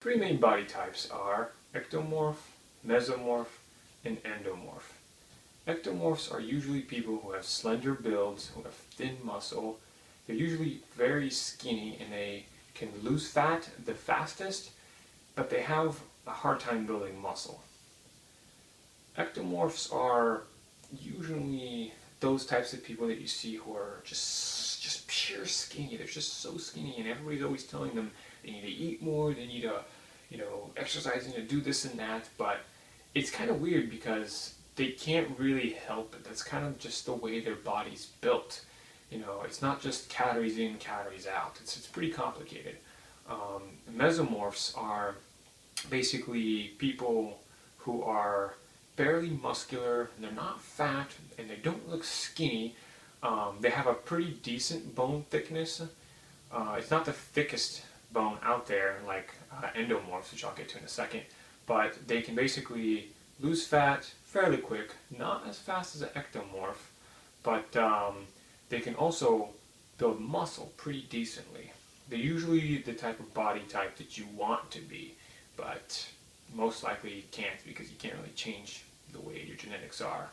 Three main body types are ectomorph, mesomorph, and endomorph. Ectomorphs are usually people who have slender builds, who have thin muscle. They're usually very skinny and they can lose fat the fastest, but they have a hard time building muscle. Ectomorphs are usually those types of people that you see who are just pure skinny. They're just so skinny, and everybody's always telling them they need to eat more, they need to, exercise, and to do this and that. But it's kind of weird because they can't really help it. That's kind of just the way their body's built. It's not just calories in, calories out. It's pretty complicated. Mesomorphs are basically people who are fairly muscular, and they're not fat, and they don't look skinny. They have a pretty decent bone thickness. It's not the thickest bone out there like endomorphs, which I'll get to in a second, but they can basically lose fat fairly quick, not as fast as an ectomorph, but they can also build muscle pretty decently. They're usually the type of body type that you want to be, but most likely you can't, because you can't really change the way your genetics are.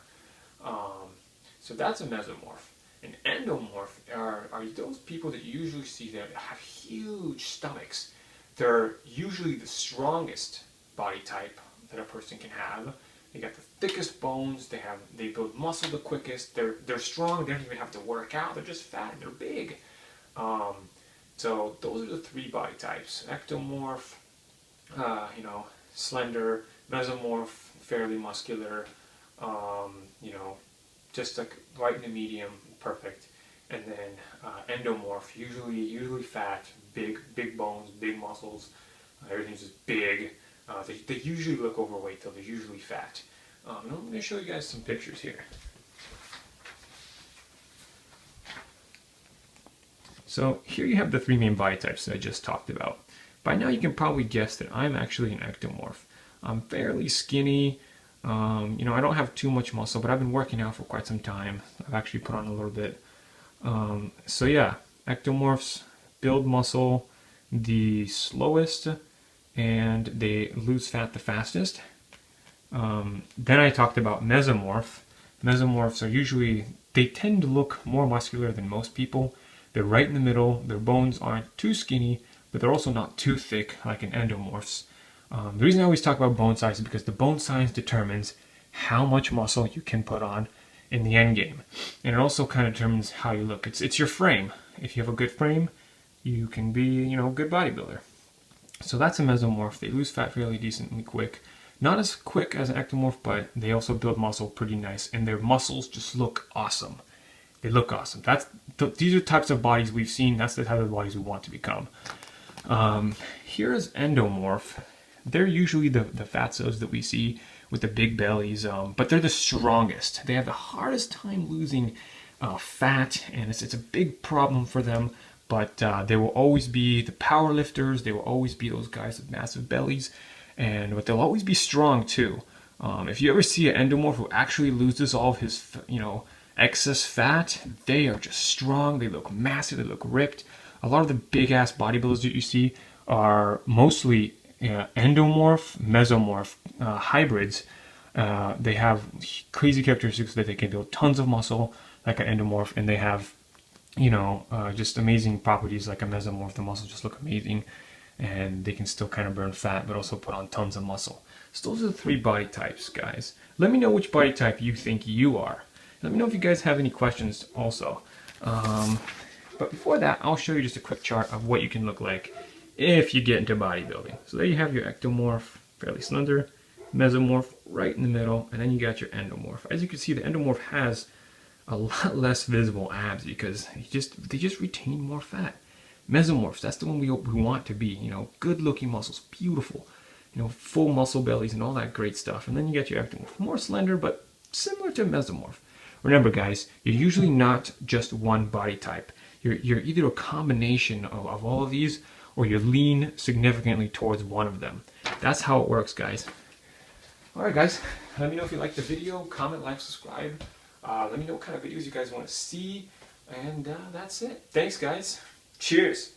So that's a mesomorph. An endomorph are those people that you usually see that have huge stomachs. They're usually the strongest body type that a person can have. They got the thickest bones. They build muscle the quickest. They're strong. They don't even have to work out. They're just fat and they're big. So those are the three body types: ectomorph, slender; mesomorph, fairly muscular. Just like right in the medium, perfect. And then endomorph, usually fat, big bones, big muscles. Everything's just big. They usually look overweight, though. They're usually fat. And I'm going to show you guys some pictures here. So here you have the three main body types that I just talked about. By now you can probably guess that I'm actually an ectomorph. I'm fairly skinny. I don't have too much muscle, but I've been working out for quite some time. I've actually put on a little bit. So yeah, ectomorphs build muscle the slowest, and they lose fat the fastest. Then I talked about mesomorph. Mesomorphs are usually, they tend to look more muscular than most people. They're right in the middle. Their bones aren't too skinny, but they're also not too thick like an endomorphs. The reason I always talk about bone size is because the bone size determines how much muscle you can put on in the end game. And it also kind of determines how you look. It's your frame. If you have a good frame, you can be, a good bodybuilder. So that's a mesomorph. They lose fat fairly decently quick. Not as quick as an ectomorph, but they also build muscle pretty nice, and their muscles just look awesome. They look awesome. These are types of bodies we've seen. That's the type of bodies we want to become. Here's endomorph. They're usually the fatzos that we see with the big bellies, but they're the strongest. They have the hardest time losing fat, and it's a big problem for them, but they will always be the power lifters. They will always be those guys with massive bellies, but they'll always be strong too. If you ever see an endomorph who actually loses all of his, excess fat, they are just strong. They look massive. They look ripped. A lot of the big-ass bodybuilders that you see are mostly endomorph, mesomorph hybrids. They have crazy characteristics that they can build tons of muscle like an endomorph, and they have, just amazing properties like a mesomorph. The muscles just look amazing, and they can still kind of burn fat, but also put on tons of muscle. So those are the three body types, guys. Let me know which body type you think you are. Let me know if you guys have any questions also. But before that, I'll show you just a quick chart of what you can look like if you get into bodybuilding. So there you have your ectomorph, fairly slender, mesomorph right in the middle, and then you got your endomorph. As you can see, the endomorph has a lot less visible abs because they just retain more fat. Mesomorphs, that's the one we want to be, good looking muscles, beautiful, full muscle bellies and all that great stuff. And then you got your ectomorph, more slender, but similar to mesomorph. Remember, guys, you're usually not just one body type. You're either a combination of all of these, or you lean significantly towards one of them. That's how it works, guys. Alright, guys, let me know if you liked the video. Comment, like, subscribe. Let me know what kind of videos you guys want to see. And that's it. Thanks, guys. Cheers.